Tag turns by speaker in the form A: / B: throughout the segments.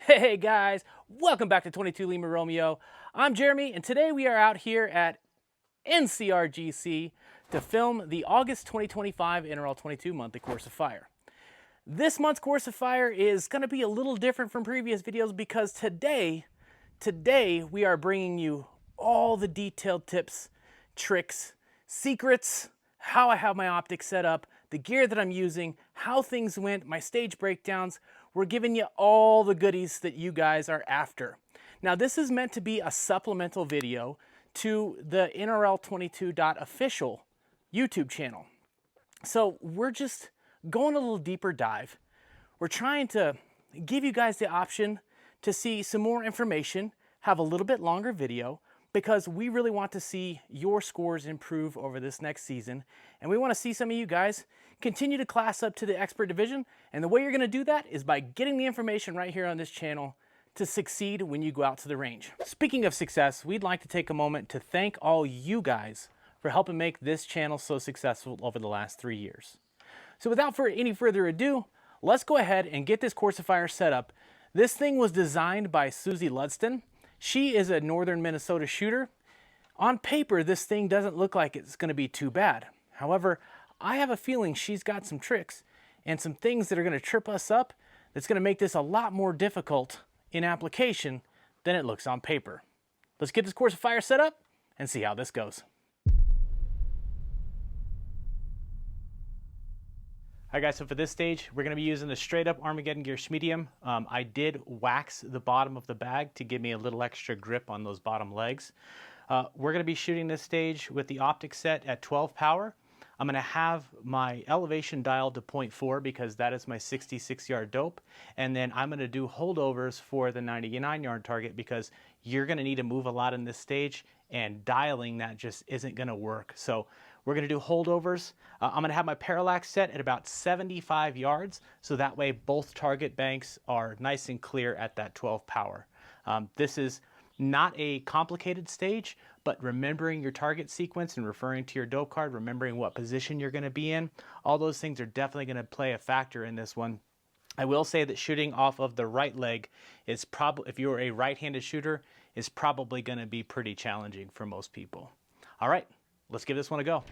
A: Hey guys, welcome back to 22 Lima Romeo. I'm Jeremy, and today we are out here at NCRGC to film the August 2025 NRL 22 monthly Course of Fire. This month's Course of Fire is going to be a little different from previous videos because today we are bringing you all the detailed tips, tricks, secrets, how I have my optics set up, the gear that I'm using, how things went, my stage breakdowns. We're giving you all the goodies that you guys are after. Now, this is meant to be a supplemental video to the NRL22.official YouTube channel. So we're just going a little deeper dive. We're trying to give you guys the option to see some more information, have a little bit longer video, because we really want to see your scores improve over this next season. And we want to see some of you guys continue to class up to the expert division. And the way you're going to do that is by getting the information right here on this channel to succeed when you go out to the range. Speaking of success, we'd like to take a moment to thank all you guys for helping make this channel so successful over the last 3 years. So without any further ado, let's go ahead and get this Course of Fire set up. This thing was designed by Susie Ludston. She is a northern Minnesota shooter. On paper, this thing doesn't look like it's going to be too bad. However, I have a feeling she's got some tricks and some things that are going to trip us up that's going to make this a lot more difficult in application than it looks on paper. Let's get this Course of Fire set up and see how this goes. All right guys, so for this stage, we're gonna be using the straight up Armageddon Gear Schmedium. I did wax the bottom of the bag to give me a little extra grip on those bottom legs. We're gonna be shooting this stage with the optic set at 12 power. I'm gonna have my elevation dialed to 0.4 because that is my 66 yard dope. And then I'm gonna do holdovers for the 99 yard target because you're gonna need to move a lot in this stage and dialing that just isn't gonna work. So we're gonna do holdovers. I'm gonna have my parallax set at about 75 yards, so that way both target banks are nice and clear at that 12 power. This is not a complicated stage, but remembering your target sequence and referring to your dope card, remembering what position you're gonna be in, all those things are definitely gonna play a factor in this one. I will say that shooting off of the right leg is probably, if you're a right-handed shooter, is probably gonna be pretty challenging for most people. All right. Let's give this one a go.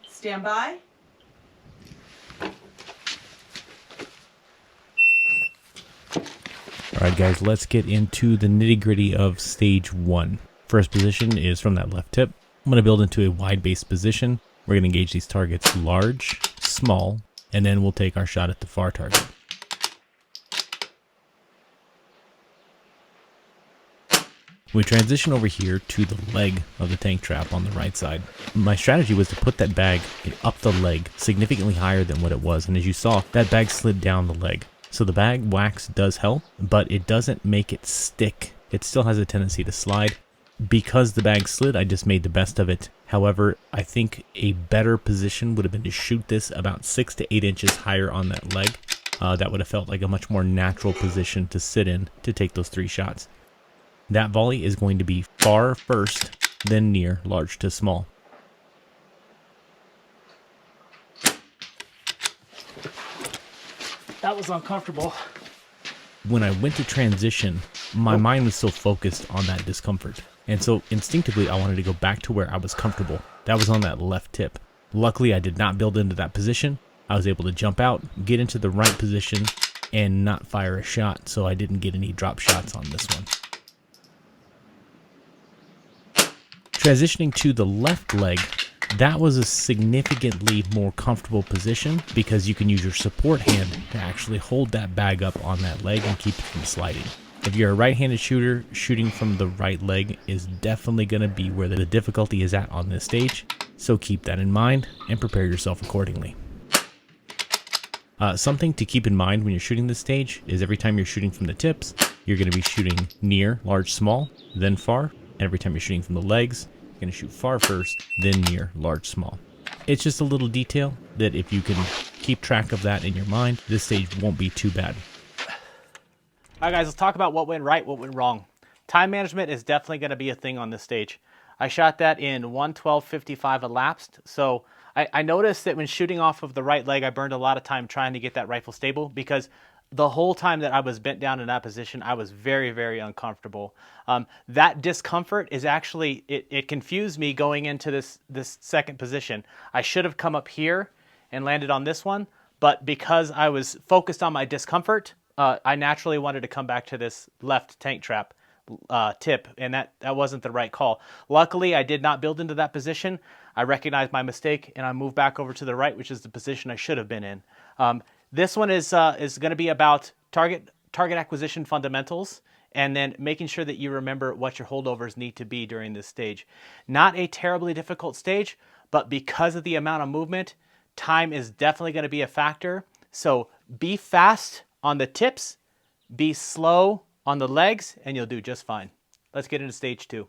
B: Stand by.
C: All right, guys, let's get into the nitty-gritty of stage one. First position is from that left tip. I'm going to build into a wide base position. We're going to engage these targets large, small, and then we'll take our shot at the far target. We transition over here to the leg of the tank trap on the right side. My strategy was to put that bag up the leg significantly higher than what it was, and as you saw, that bag slid down the leg. So the bag wax does help, but it doesn't make it stick. It still has a tendency to slide. Because the bag slid, I just made the best of it. However, I think a better position would have been to shoot this about 6 to 8 inches higher on that leg. That would have felt like a much more natural position to sit in to take those 3 shots. That volley is going to be far first, then near, large to small.
A: That was uncomfortable.
C: When I went to transition, my mind was so focused on that discomfort. And so instinctively, I wanted to go back to where I was comfortable. That was on that left tip. Luckily, I did not build into that position. I was able to jump out, get into the right position, and not fire a shot, so I didn't get any drop shots on this one. Transitioning to the left leg, that was a significantly more comfortable position because you can use your support hand to actually hold that bag up on that leg and keep it from sliding. If you're a right-handed shooter, shooting from the right leg is definitely going to be where the difficulty is at on this stage, so keep that in mind and prepare yourself accordingly. Something to keep in mind when you're shooting this stage is every time you're shooting from the tips, you're going to be shooting near, large, small, then far, and every time you're shooting from the legs, you're going to shoot far first, then near, large, small. It's just a little detail that if you can keep track of that in your mind, this stage won't be too bad.
A: All right, guys, let's talk about what went right, what went wrong. Time management is definitely going to be a thing on this stage. I shot that in 1:12:55 elapsed, so I noticed that when shooting off of the right leg, I burned a lot of time trying to get that rifle stable because the whole time that I was bent down in that position, I was very, very uncomfortable. That discomfort is actually, it confused me going into this second position. I should have come up here and landed on this one, but because I was focused on my discomfort, I naturally wanted to come back to this left tank trap tip, and that wasn't the right call. Luckily, I did not build into that position. I recognized my mistake, and I moved back over to the right, which is the position I should have been in. This one is going to be about target acquisition fundamentals, and then making sure that you remember what your holdovers need to be during this stage. Not a terribly difficult stage, but because of the amount of movement, time is definitely going to be a factor. So be fast on the tips, be slow on the legs, and you'll do just fine. Let's get into stage 2.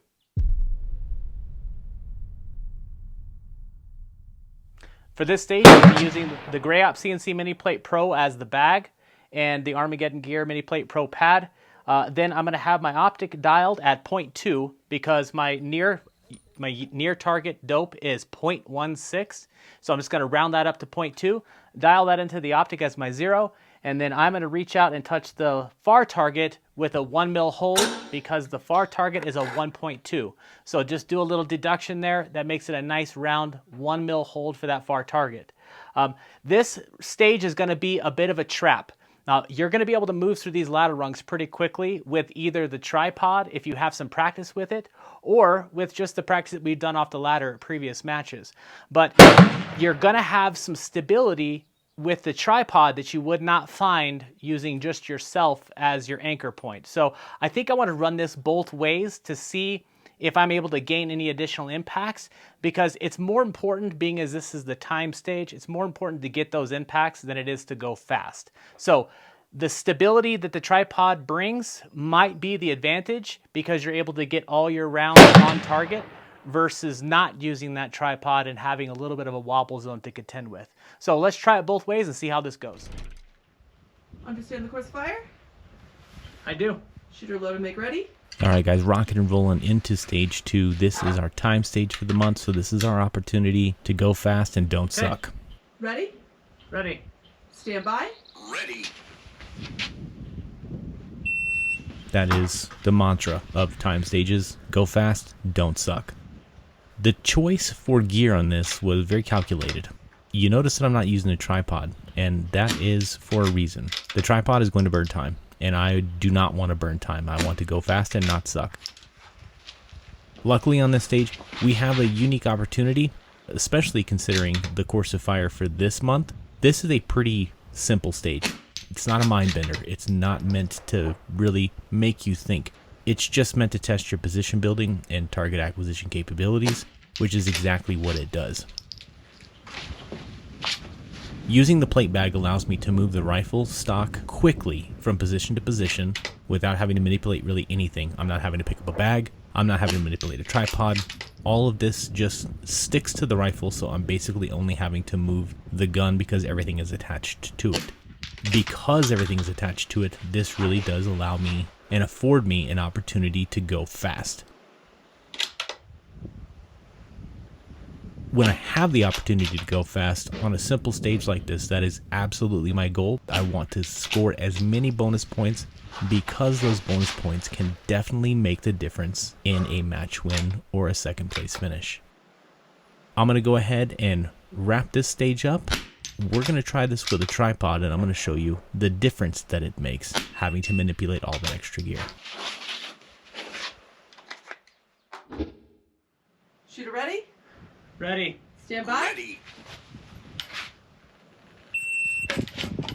A: For this stage, I'll be using the Grey Ops CNC Mini Plate Pro as the bag and the Armageddon Gear Mini Plate Pro pad. Then I'm going to have my optic dialed at 0.2 because my near target dope is 0.16. So I'm just going to round that up to 0.2, dial that into the optic as my 0, and then I'm going to reach out and touch the far target with a 1 mil hold because the far target is a 1.2. So just do a little deduction there. That makes it a nice round 1 mil hold for that far target. This stage is going to be a bit of a trap. Now, you're going to be able to move through these ladder rungs pretty quickly with either the tripod, if you have some practice with it, or with just the practice that we've done off the ladder at previous matches. But you're going to have some stability with the tripod that you would not find using just yourself as your anchor point. So I think I want to run this both ways to see if I'm able to gain any additional impacts, because it's more important, being as this is the time stage, it's more important to get those impacts than it is to go fast. So the stability that the tripod brings might be the advantage because you're able to get all your rounds on target versus not using that tripod and having a little bit of a wobble zone to contend with. So let's try it both ways and see how this goes.
B: Understand the course of fire?
A: I do.
B: Shooter load and make ready.
C: All right, guys, rocking and rolling into stage 2. This is our time stage for the month, so this is our opportunity to go fast and don't suck.
B: Ready?
A: Ready.
B: Stand by.
D: Ready.
C: That is the mantra of time stages. Go fast, don't suck. The choice for gear on this was very calculated. You notice that I'm not using a tripod, and that is for a reason. The tripod is going to burn time, and I do not want to burn time. I want to go fast and not suck. Luckily on this stage, we have a unique opportunity, especially considering the course of fire for this month. This is a pretty simple stage. It's not a mind bender. It's not meant to really make you think. It's just meant to test your position building and target acquisition capabilities, which is exactly what it does. Using the plate bag allows me to move the rifle stock quickly from position to position without having to manipulate really anything. I'm not having to pick up a bag. I'm not having to manipulate a tripod. All of this just sticks to the rifle, so I'm basically only having to move the gun because everything is attached to it. Because everything is attached to it, this really does allow me and afford me an opportunity to go fast. When I have the opportunity to go fast on a simple stage like this, that is absolutely my goal. I want to score as many bonus points because those bonus points can definitely make the difference in a match win or a second place finish. I'm going to go ahead and wrap this stage up. We're going to try this with a tripod, and I'm going to show you the difference that it makes having to manipulate all that extra gear.
B: Shooter ready?
A: Ready.
B: Stand by.
D: Ready.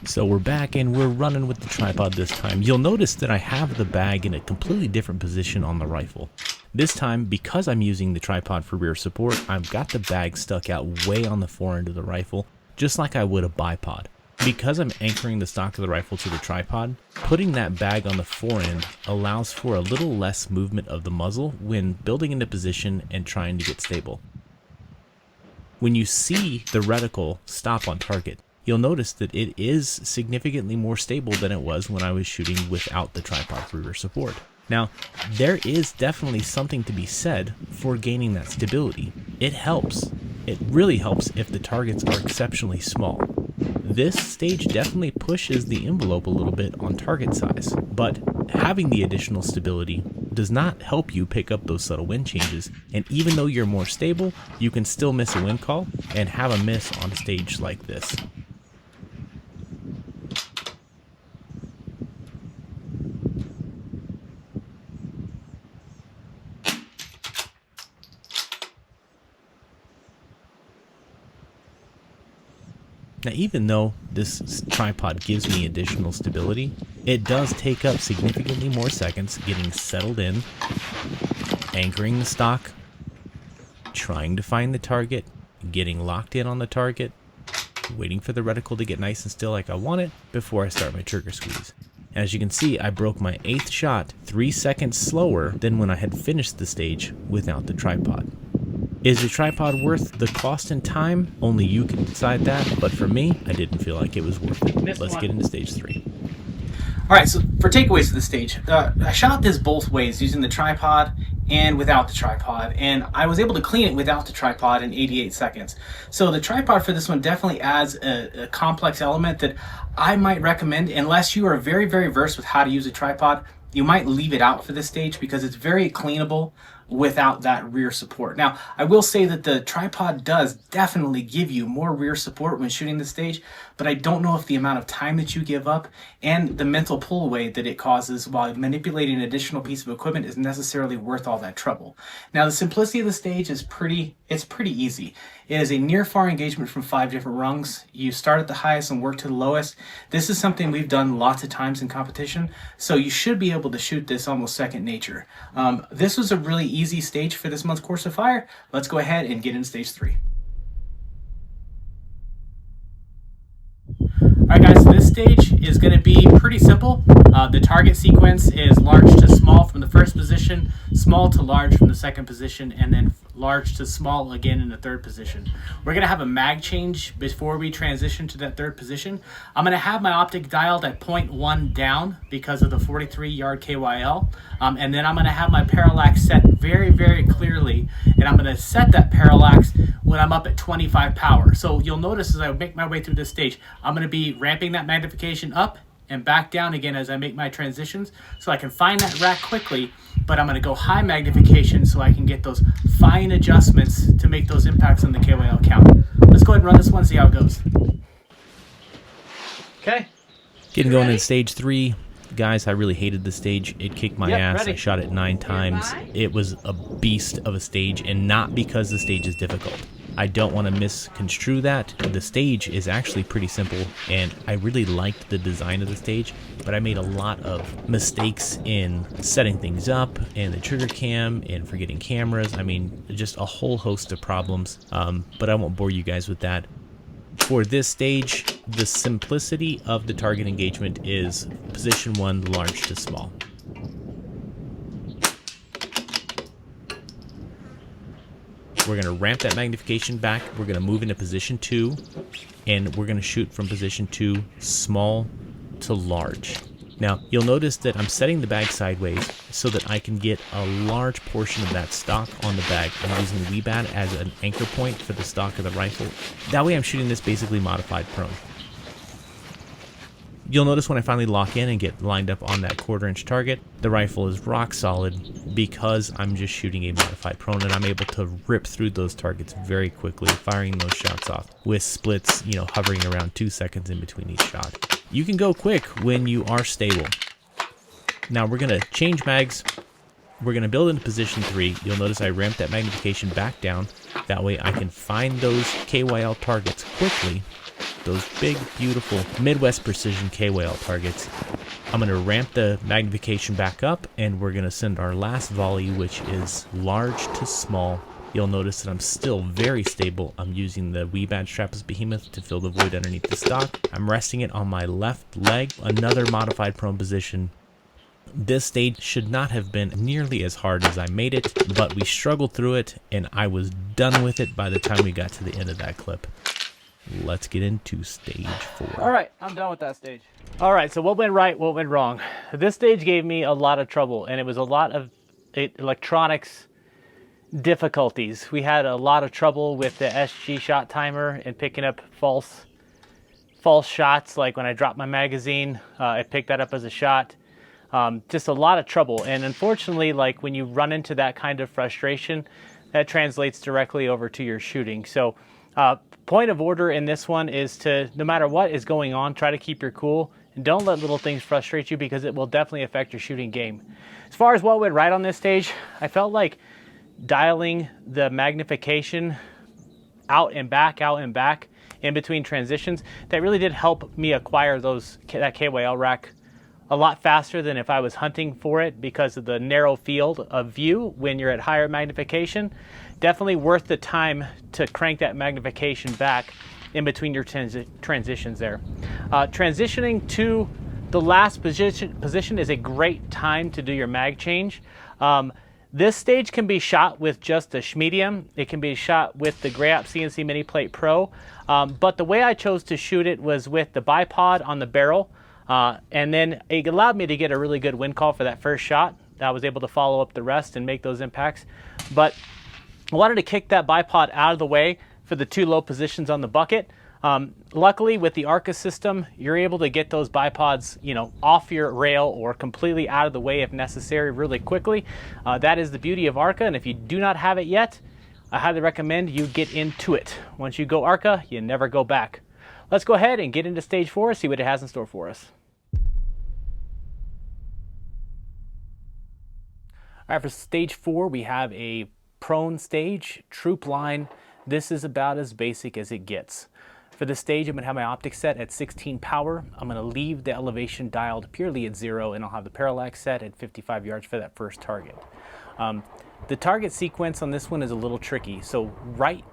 C: So we're back and we're running with the tripod this time. You'll notice that I have the bag in a completely different position on the rifle. This time, because I'm using the tripod for rear support, I've got the bag stuck out way on the fore end of the rifle, just like I would a bipod. Because I'm anchoring the stock of the rifle to the tripod, putting that bag on the fore end allows for a little less movement of the muzzle when building into position and trying to get stable. When you see the reticle stop on target, you'll notice that it is significantly more stable than it was when I was shooting without the tripod for rear support. Now, there is definitely something to be said for gaining that stability. It helps. It really helps if the targets are exceptionally small. This stage definitely pushes the envelope a little bit on target size, but having the additional stability does not help you pick up those subtle wind changes, and even though you're more stable, you can still miss a wind call and have a miss on a stage like this. Now, even though this tripod gives me additional stability, it does take up significantly more seconds getting settled in, anchoring the stock, trying to find the target, getting locked in on the target, waiting for the reticle to get nice and still like I want it before I start my trigger squeeze. As you can see, I broke my 8th shot 3 seconds slower than when I had finished the stage without the tripod. Is the tripod worth the cost and time? Only you can decide that, but for me, I didn't feel like it was worth it. Let's get into stage 3.
A: All right, so for takeaways for the stage, I shot this both ways, using the tripod and without the tripod, and I was able to clean it without the tripod in 88 seconds. So the tripod for this one definitely adds a complex element that I might recommend, unless you are very, very versed with how to use a tripod. You might leave it out for this stage because it's very cleanable without that rear support. Now, I will say that the tripod does definitely give you more rear support when shooting the stage, but I don't know if the amount of time that you give up and the mental pull away that it causes while manipulating an additional piece of equipment is necessarily worth all that trouble. Now, the simplicity of the stage is pretty easy. It is a near far engagement from 5 different rungs. You start at the highest and work to the lowest. This is something we've done lots of times in competition, so you should be able to shoot this almost second nature. This was a really easy stage for this month's Course of Fire. Let's go ahead and get into stage 3. Alright guys, so this stage is going to be pretty simple. The target sequence is large to small from the first position, small to large from the second position, and then large to small again in the third position. We're going to have a mag change before we transition to that third position. I'm going to have my optic dialed at 0.1 down because of the 43-yard KYL, and then I'm going to have my parallax set very, very clearly, and I'm going to set that parallax when I'm up at 25 power. So you'll notice as I make my way through this stage, I'm going to be ramping that magnification up and back down again as I make my transitions so I can find that rack quickly, but I'm going to go high magnification so I can get those fine adjustments to make those impacts on the KYL count. Let's go ahead and run this one and see how it goes. Okay.
C: Getting going into stage 3. Guys, I really hated the stage. It kicked my ass.
A: Ready.
C: I shot it 9 times. It was a beast of a stage, and not because the stage is difficult. I don't want to misconstrue that. The stage is actually pretty simple, and I really liked the design of the stage, but I made a lot of mistakes in setting things up, and the trigger cam, and forgetting cameras. I mean, just a whole host of problems, but I won't bore you guys with that. For this stage, the simplicity of the target engagement is position 1, large to small. We're going to ramp that magnification back. We're going to move into position 2, and we're going to shoot from position 2, small to large. Now, you'll notice that I'm setting the bag sideways so that I can get a large portion of that stock on the bag. I'm using the WeBat as an anchor point for the stock of the rifle. That way I'm shooting this basically modified prone. You'll notice when I finally lock in and get lined up on that 1/4-inch target, the rifle is rock solid because I'm just shooting a modified prone, and I'm able to rip through those targets very quickly, firing those shots off with splits, hovering around 2 seconds in between each shot. You can go quick when you are stable. Now we're going to change mags. We're going to build into position 3. You'll notice I ramped that magnification back down. That way I can find those KYL targets quickly. Those big, beautiful Midwest precision KYL targets. I'm going to ramp the magnification back up, and we're going to send our last volley, which is large to small. You'll notice that I'm still very stable. I'm using the WeBat strapless behemoth to fill the void underneath the stock. I'm resting it on my left leg, another modified prone position. This stage should not have been nearly as hard as I made it, but we struggled through it, and I was done with it by the time we got to the end of that clip. Let's get into stage 4.
A: All right, I'm done with that stage. All right, so what went right, what went wrong? This stage gave me a lot of trouble, and it was a lot of electronics difficulties. We had a lot of trouble with the SG shot timer and picking up false false shots, like when I dropped my magazine, it picked that up as a shot. Just a lot of trouble. And unfortunately, like when you run into that kind of frustration, that translates directly over to your shooting. So point of order in this one is to, no matter what is going on, try to keep your cool and don't let little things frustrate you, because it will definitely affect your shooting game. As far as what went right on this stage, I felt like dialing the magnification out and back in between transitions, that really did help me acquire that KYL rack a lot faster than if I was hunting for it, because of the narrow field of view when you're at higher magnification. Definitely worth the time to crank that magnification back in between your transitions there. Transitioning to the last position is a great time to do your mag change. This stage can be shot with just a Schmedium. It can be shot with the Grayop CNC Mini Plate Pro, but the way I chose to shoot it was with the bipod on the barrel. And then it allowed me to get a really good wind call for that first shot. I was able to follow up the rest and make those impacts. But I wanted to kick that bipod out of the way for the 2 low positions on the bucket. Luckily, with the ARCA system, you're able to get those bipods, off your rail or completely out of the way if necessary really quickly. That is the beauty of ARCA, and if you do not have it yet, I highly recommend you get into it. Once you go ARCA, you never go back. Let's go ahead and get into stage 4, see what it has in store for us. All right, for stage 4, we have a prone stage, troop line. This is about as basic as it gets. For this stage, I'm going to have my optics set at 16 power. I'm going to leave the elevation dialed purely at 0, and I'll have the parallax set at 55 yards for that first target. The target sequence on this one is a little tricky. So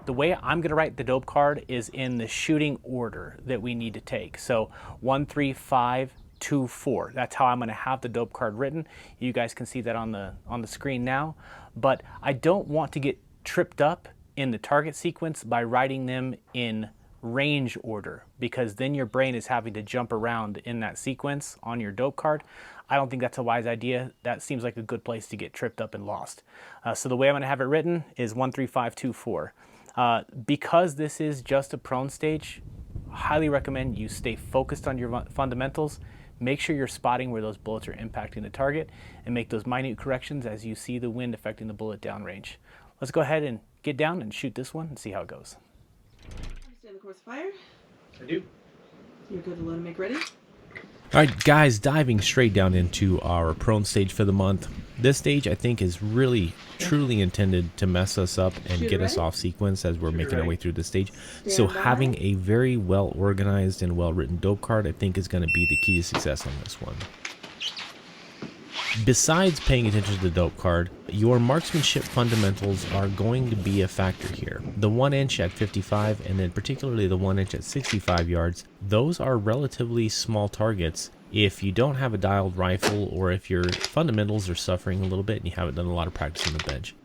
A: the way I'm going to write the dope card is in the shooting order that we need to take. So 1, 3, 5, 2, 4. That's how I'm going to have the dope card written. You guys can see that on the screen now. But I don't want to get tripped up in the target sequence by writing them in range order, because then your brain is having to jump around in that sequence on your dope card. I don't think that's a wise idea. That seems like a good place to get tripped up and lost. So the way I'm going to have it written is 1, 3, 5, 2, 4. Because this is just a prone stage, I highly recommend you stay focused on your fundamentals. Make sure you're spotting where those bullets are impacting the target and make those minute corrections as you see the wind affecting the bullet downrange. Let's go ahead and get down and shoot this one and see how it goes.
B: Understand the course of fire?
A: I do.
B: You're good to load and make ready?
C: All right, guys, diving straight down into our prone stage for the month. This stage, I think, is really, truly intended to mess us up and get us off sequence as we're making our way through the stage. So having a very well organized and well written dope card, I think, is going to be the key to success on this one. Besides paying attention to the dope card, your marksmanship fundamentals are going to be a factor here. The 1 inch at 55 and then particularly the 1 inch at 65 yards, those are relatively small targets if you don't have a dialed rifle or if your fundamentals are suffering a little bit and you haven't done a lot of practice on the bench.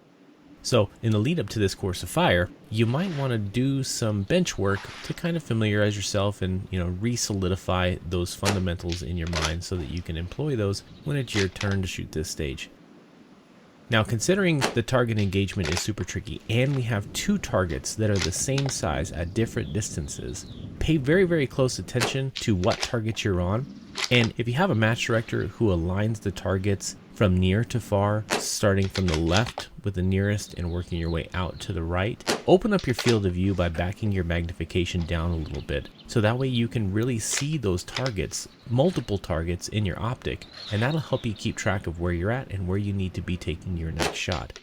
C: So in the lead up to this course of fire, you might want to do some bench work to kind of familiarize yourself and, re-solidify those fundamentals in your mind so that you can employ those when it's your turn to shoot this stage. Now, considering the target engagement is super tricky and we have 2 targets that are the same size at different distances, pay very, very close attention to what target you're on. And if you have a match director who aligns the targets from near to far, starting from the left with the nearest and working your way out to the right, open up your field of view by backing your magnification down a little bit. So that way you can really see those targets, multiple targets in your optic, and that'll help you keep track of where you're at and where you need to be taking your next shot.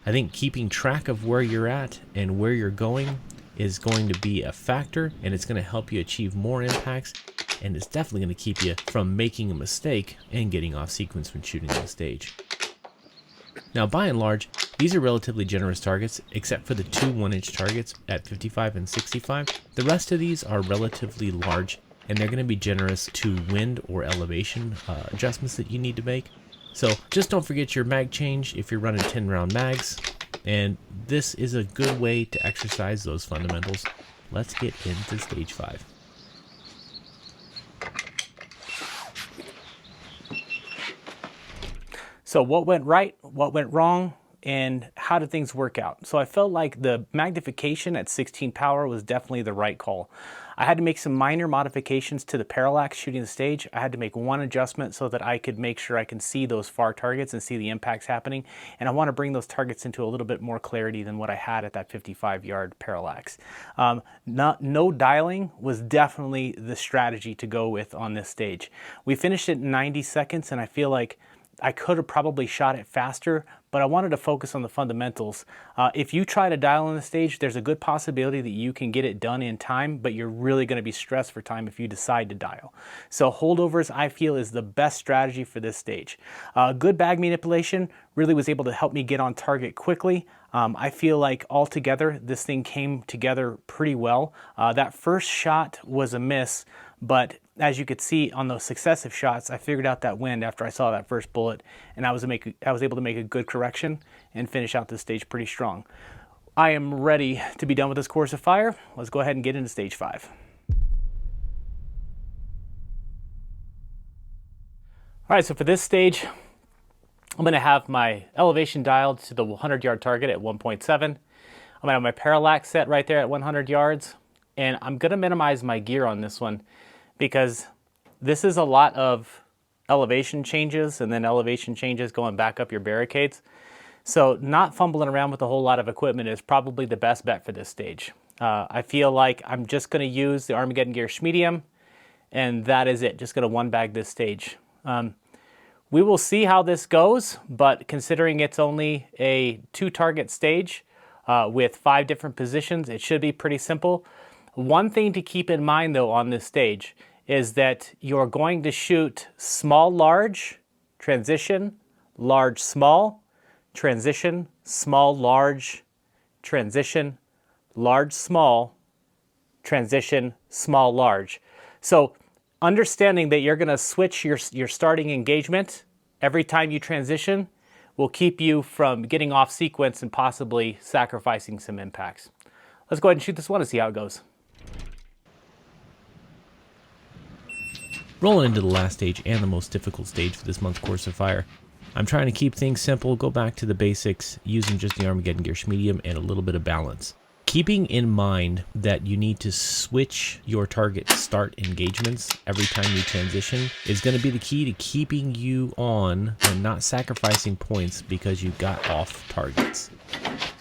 C: I think keeping track of where you're at and where you're going is going to be a factor, and it's going to help you achieve more impacts, and it's definitely going to keep you from making a mistake and getting off sequence when shooting on the stage. Now, by and large, these are relatively generous targets, except for the 2 1-inch targets at 55 and 65. The rest of these are relatively large, and they're going to be generous to wind or elevation adjustments that you need to make. So just don't forget your mag change if you're running 10-round mags, and this is a good way to exercise those fundamentals. Let's get into stage 5.
A: So what went right, what went wrong, and how did things work out? So I felt like the magnification at 16 power was definitely the right call. I had to make some minor modifications to the parallax shooting the stage. I had to make one adjustment so that I could make sure I can see those far targets and see the impacts happening. And I want to bring those targets into a little bit more clarity than what I had at that 55-yard parallax. No dialing was definitely the strategy to go with on this stage. We finished it in 90 seconds, and I feel like I could have probably shot it faster, but I wanted to focus on the fundamentals. If you try to dial on the stage, there's a good possibility that you can get it done in time, but you're really going to be stressed for time if you decide to dial. So holdovers, I feel, is the best strategy for this stage. Good bag manipulation really was able to help me get on target quickly. I feel like altogether, this thing came together pretty well. That first shot was a miss, but as you could see on those successive shots, I figured out that wind after I saw that first bullet, and I was able to make a good correction and finish out this stage pretty strong. I am ready to be done with this course of fire. Let's go ahead and get into stage 5. All right, so for this stage, I'm going to have my elevation dialed to the 100-yard target at 1.7. I'm going to have my parallax set right there at 100 yards, and I'm going to minimize my gear on this one, because this is a lot of elevation changes and then elevation changes going back up your barricades. So not fumbling around with a whole lot of equipment is probably the best bet for this stage. I feel like I'm just going to use the Armageddon Gear Medium, and that is it. Just going to one bag this stage. We will see how this goes, but considering it's only a 2-target stage with 5 different positions, it should be pretty simple. One thing to keep in mind though on this stage is that you're going to shoot small, large, transition, large, small, transition, small, large, transition, large, small, transition, small, large. So understanding that you're going to switch your starting engagement every time you transition will keep you from getting off sequence and possibly sacrificing some impacts. Let's go ahead and shoot this one and see how it goes.
C: Rolling into the last stage and the most difficult stage for this month's course of fire. I'm trying to keep things simple, go back to the basics, using just the Armageddon Gear Medium and a little bit of balance. Keeping in mind that you need to switch your target start engagements every time you transition is going to be the key to keeping you on and not sacrificing points because you got off targets.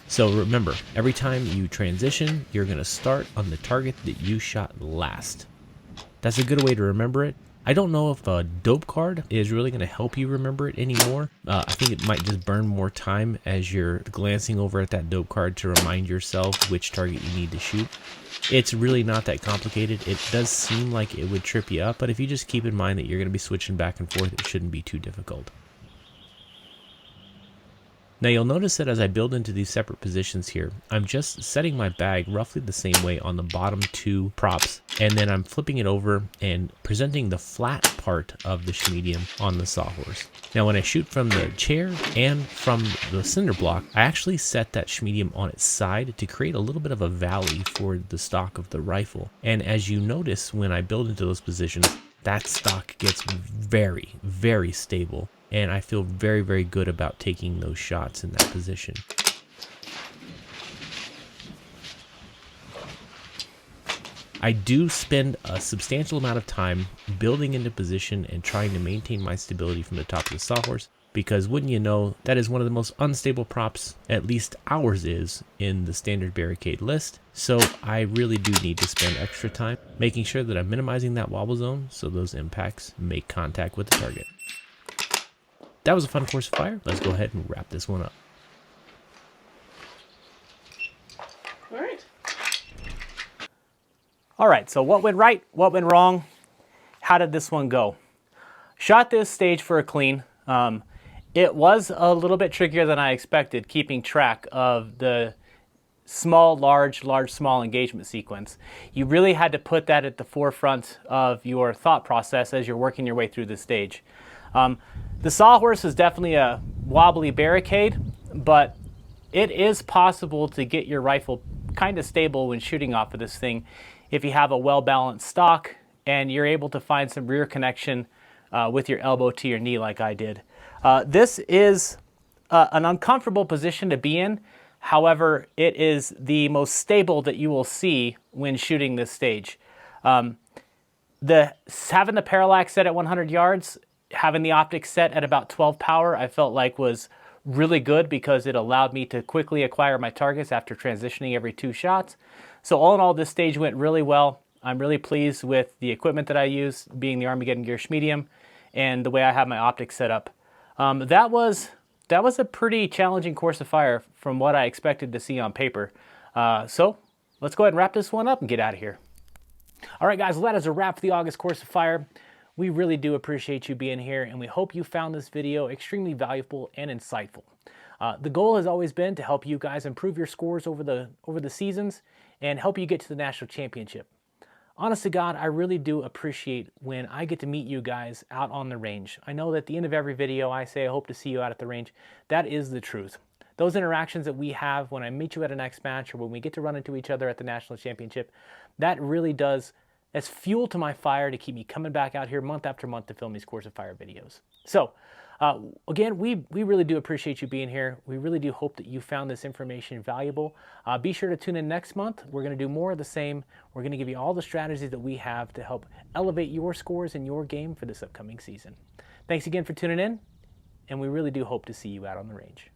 C: So remember, every time you transition, you're going to start on the target that you shot last. That's a good way to remember it. I don't know if a dope card is really going to help you remember it anymore. I think it might just burn more time as you're glancing over at that dope card to remind yourself which target you need to shoot. It's really not that complicated. It does seem like it would trip you up, but if you just keep in mind that you're going to be switching back and forth, it shouldn't be too difficult. Now you'll notice that as I build into these separate positions here, I'm just setting my bag roughly the same way on the bottom 2 props, and then I'm flipping it over and presenting the flat part of the Schmedium on the sawhorse. Now when I shoot from the chair and from the cinder block, I actually set that Schmedium on its side to create a little bit of a valley for the stock of the rifle. And as you notice when I build into those positions, that stock gets very, very stable. And I feel very, very good about taking those shots in that position. I do spend a substantial amount of time building into position and trying to maintain my stability from the top of the sawhorse, because wouldn't you know, that is one of the most unstable props, at least ours is, in the standard barricade list. So I really do need to spend extra time making sure that I'm minimizing that wobble zone so those impacts make contact with the target. That was a fun course of fire. Let's go ahead and wrap this one up.
A: All right, so what went right, what went wrong, how did this one go? Shot this stage for a clean. It was a little bit trickier than I expected, keeping track of the small, large, large, small engagement sequence. You really had to put that at the forefront of your thought process as you're working your way through the stage. The sawhorse is definitely a wobbly barricade, but it is possible to get your rifle kind of stable when shooting off of this thing if you have a well-balanced stock and you're able to find some rear connection with your elbow to your knee like I did. This is an uncomfortable position to be in. However, it is the most stable that you will see when shooting this stage. Having the parallax set at 100 yards, having the optics set at about 12 power, I felt like was really good because it allowed me to quickly acquire my targets after transitioning every 2 shots. So all in all, this stage went really well. I'm really pleased with the equipment that I used, being the Armageddon Gearsh Medium, and the way I have my optics set up. That was a pretty challenging course of fire from what I expected to see on paper. So let's go ahead and wrap this one up and get out of here. All right, guys, well, that is a wrap for the August course of fire. We really do appreciate you being here, and we hope you found this video extremely valuable and insightful. The goal has always been to help you guys improve your scores over the seasons and help you get to the national championship. Honest to God, I really do appreciate when I get to meet you guys out on the range. I know that at the end of every video I say I hope to see you out at the range. That is the truth. Those interactions that we have when I meet you at a next match or when we get to run into each other at the national championship, that really does, that's fuel to my fire to keep me coming back out here month after month to film these course of fire videos. So again, we really do appreciate you being here. We really do hope that you found this information valuable. Be sure to tune in next month. We're going to do more of the same. We're going to give you all the strategies that we have to help elevate your scores in your game for this upcoming season. Thanks again for tuning in, and we really do hope to see you out on the range.